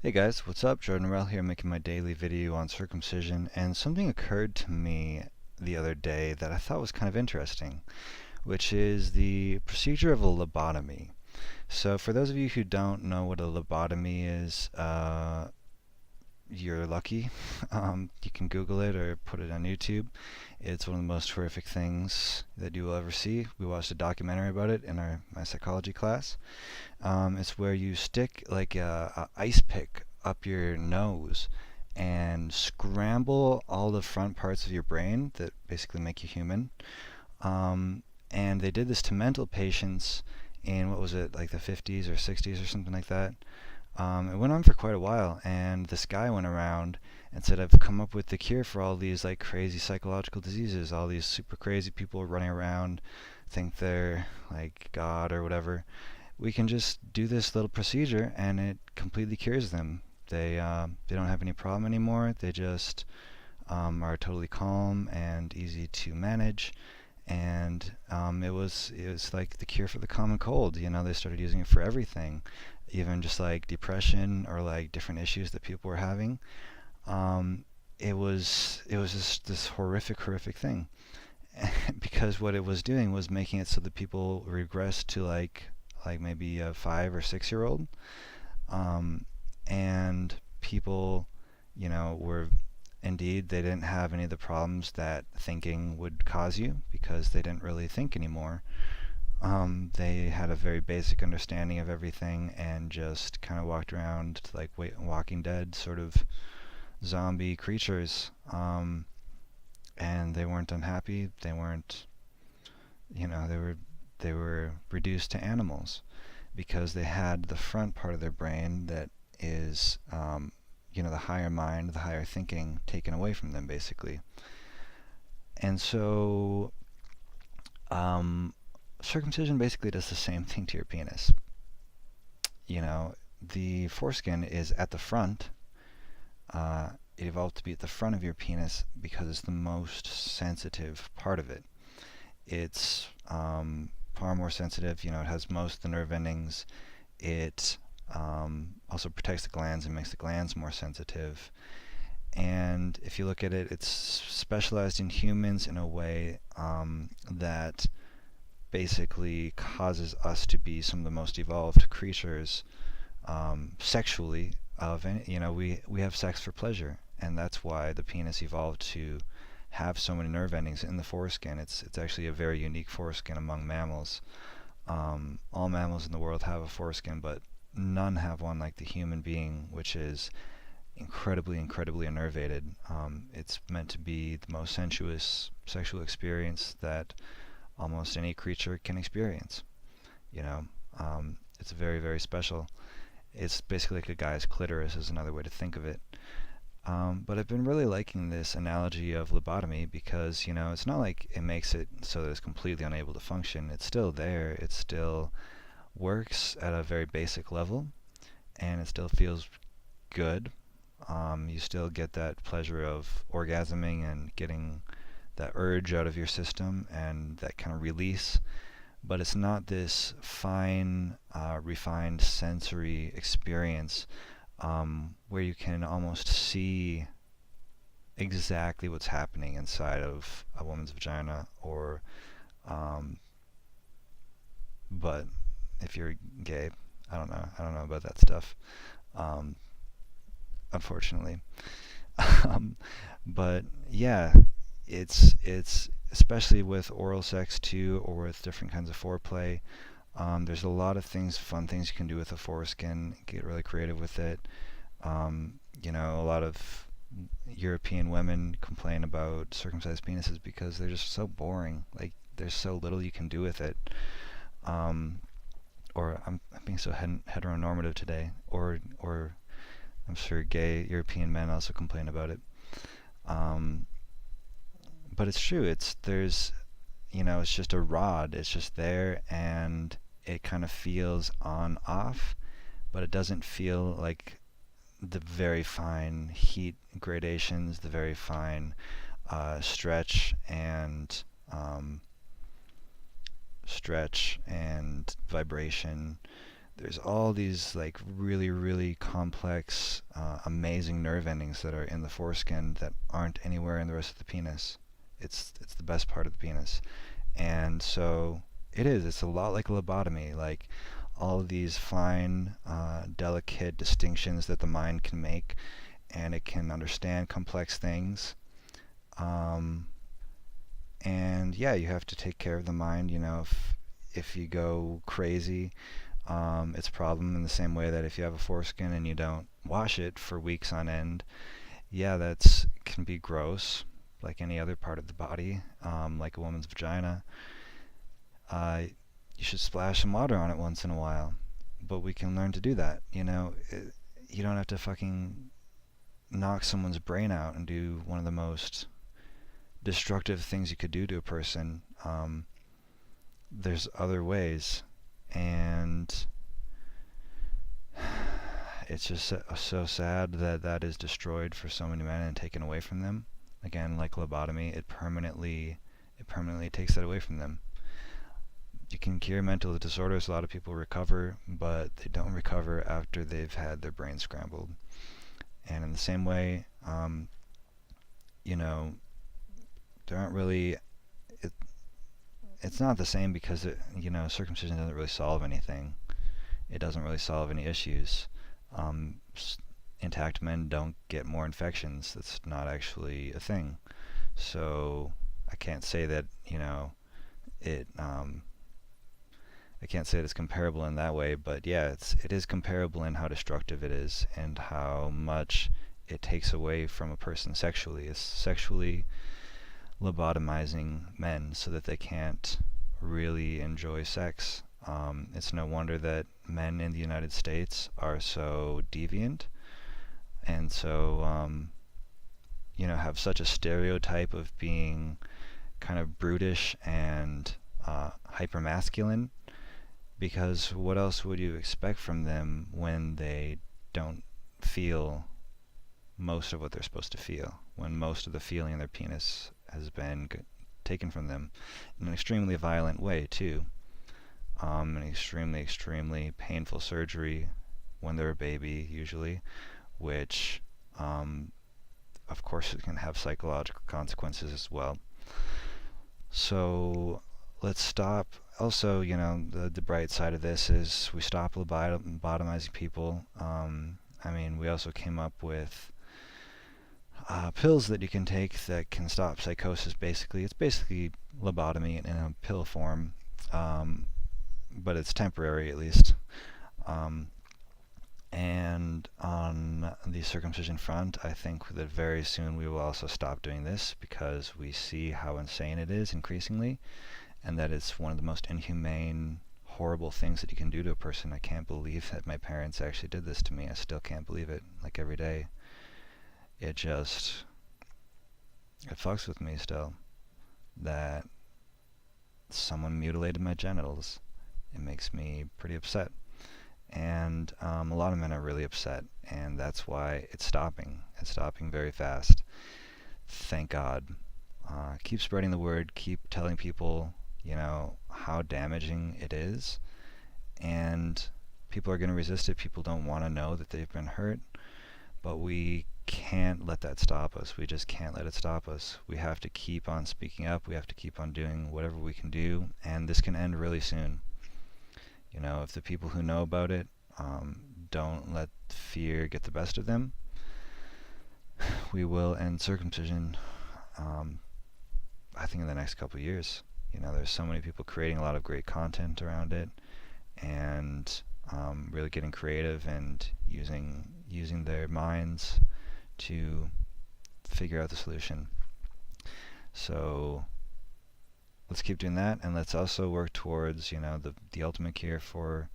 Hey guys, what's up? Jordan Rell here making my daily video on circumcision, and something occurred to me the other day that I thought was kind of interesting, which is the procedure of a lobotomy. So for those of you who don't know what a lobotomy is, you're lucky. You can Google it or put it on YouTube. It's one of the most horrific things that you will ever see. We watched a documentary about it in my psychology class. It's where you stick like a ice pick up your nose and scramble all the front parts of your brain that basically make you human. And they did this to mental patients in, what was it, like the 50s or 60s or something like that. It went on for quite a while, and this guy went around and said, I've come up with the cure for all these like crazy psychological diseases. All these super crazy people running around think they're like God or whatever. We can just do this little procedure and it completely cures them. They don't have any problem anymore. They just are totally calm and easy to manage. And it was like the cure for the common cold. You know, they started using it for everything, even just like depression or like different issues that people were having. It was just this horrific thing, because what it was doing was making it so that people regressed to like maybe a 5 or 6 year old, and people, were indeed, they didn't have any of the problems that thinking would cause you because they didn't really think anymore. They had a very basic understanding of everything and just kind of walked around like Walking Dead sort of zombie creatures. And they weren't unhappy. They weren't, they were reduced to animals because they had the front part of their brain that is, the higher mind, the higher thinking taken away from them, basically. And so, circumcision basically does the same thing to your penis. The foreskin is at the front. It evolved to be at the front of your penis because it's the most sensitive part of it. It's far more sensitive. It has most of the nerve endings. It also protects the glands and makes the glands more sensitive. And if you look at it, it's specialized in humans in a way that basically causes us to be some of the most evolved creatures sexually. We have sex for pleasure, and that's why the penis evolved to have so many nerve endings in the foreskin. It's actually a very unique foreskin among mammals. All mammals in the world have a foreskin, but none have one like the human being, which is incredibly innervated. It's meant to be the most sensuous sexual experience that almost any creature can experience. It's very special. It's basically like a guy's clitoris is another way to think of it. But I've been really liking this analogy of lobotomy because, it's not like it makes it so that it's completely unable to function. It's still there. It still works at a very basic level, and it still feels good. You still get that pleasure of orgasming and getting that urge out of your system and that kind of release. But it's not this fine, refined sensory experience where you can almost see exactly what's happening inside of a woman's vagina, or but if you're gay, I don't know about that stuff, unfortunately. But yeah, it's especially with oral sex too, or with different kinds of foreplay. There's a lot of fun things you can do with a foreskin. Get really creative with it. A lot of European women complain about circumcised penises because they're just so boring. Like, there's so little you can do with it. Or I'm being so heteronormative today. Or I'm sure gay European men also complain about it. But it's true. It's just a rod. It's just there, and it kind of feels on off, but it doesn't feel like the very fine heat gradations, the very fine stretch and vibration. There's all these like really complex, amazing nerve endings that are in the foreskin that aren't anywhere in the rest of the penis. It's the best part of the penis. And so it's a lot like a lobotomy, like all of these fine, delicate distinctions that the mind can make, and it can understand complex things. And yeah, you have to take care of the mind. If you go crazy, it's a problem in the same way that if you have a foreskin and you don't wash it for weeks on end, yeah, that's can be gross, like any other part of the body, like a woman's vagina. You should splash some water on it once in a while, but we can learn to do that. You don't have to fucking knock someone's brain out and do one of the most destructive things you could do to a person. There's other ways, and it's just so sad that that is destroyed for so many men and taken away from them. Again, like lobotomy, it permanently takes that away from them. You can cure mental disorders. A lot of people recover, but they don't recover after they've had their brain scrambled. And in the same way, there aren't really. It's not the same because circumcision doesn't really solve anything. It doesn't really solve any issues. Intact men don't get more infections. That's not actually a thing. So I can't say that it. I can't say it's comparable in that way, but yeah, it is comparable in how destructive it is and how much it takes away from a person sexually. It's sexually lobotomizing men so that they can't really enjoy sex. It's no wonder that men in the United States are so deviant and so have such a stereotype of being kind of brutish and hypermasculine, because what else would you expect from them when they don't feel most of what they're supposed to feel, when most of the feeling in their penis has been taken from them in an extremely violent way too. An extremely painful surgery when they're a baby usually, which of course it can have psychological consequences as well. So let's stop. Also, the bright side of this is we stop lobotomizing people. We also came up with pills that you can take that can stop psychosis. It's basically lobotomy in a pill form, but it's temporary at least. And on the circumcision front, I think that very soon we will also stop doing this because we see how insane it is increasingly, and that it's one of the most inhumane, horrible things that you can do to a person. I can't believe that my parents actually did this to me. I still can't believe it, like every day. It fucks with me still that someone mutilated my genitals. It makes me pretty upset. And a lot of men are really upset, and that's why it's stopping. It's stopping very fast. Thank God. Keep spreading the word. Keep telling people, how damaging it is. And people are going to resist it. People don't want to know that they've been hurt. But we can't let that stop us. We just can't let it stop us. We have to keep on speaking up. We have to keep on doing whatever we can do. And this can end really soon. If the people who know about it don't let fear get the best of them, we will end circumcision, I think, in the next couple of years. There's so many people creating a lot of great content around it, and really getting creative and using their minds to figure out the solution. So let's keep doing that, and let's also work towards the ultimate cure for,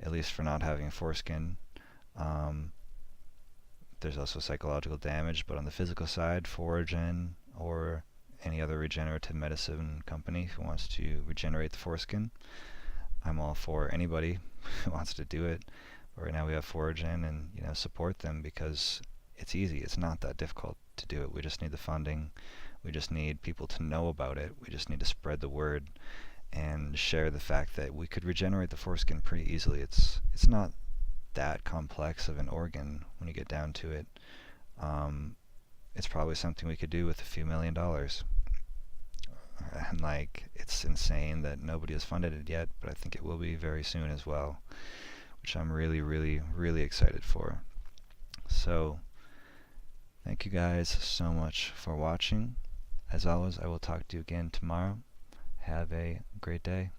at least for not having a foreskin. There's also psychological damage, but on the physical side, Foregen or any other regenerative medicine company who wants to regenerate the foreskin, I'm all for anybody who wants to do it. But right now we have Foregen, and support them because it's easy. It's not that difficult to do it. We just need the funding. We just need people to know about it. We just need to spread the word and share the fact that we could regenerate the foreskin pretty easily. It's not that complex of an organ when you get down to it. It's probably something we could do with a few $1,000,000. And like, it's insane that nobody has funded it yet, but I think it will be very soon as well, which I'm really, really, really excited for. So, thank you guys so much for watching. As always, I will talk to you again tomorrow. Have a great day.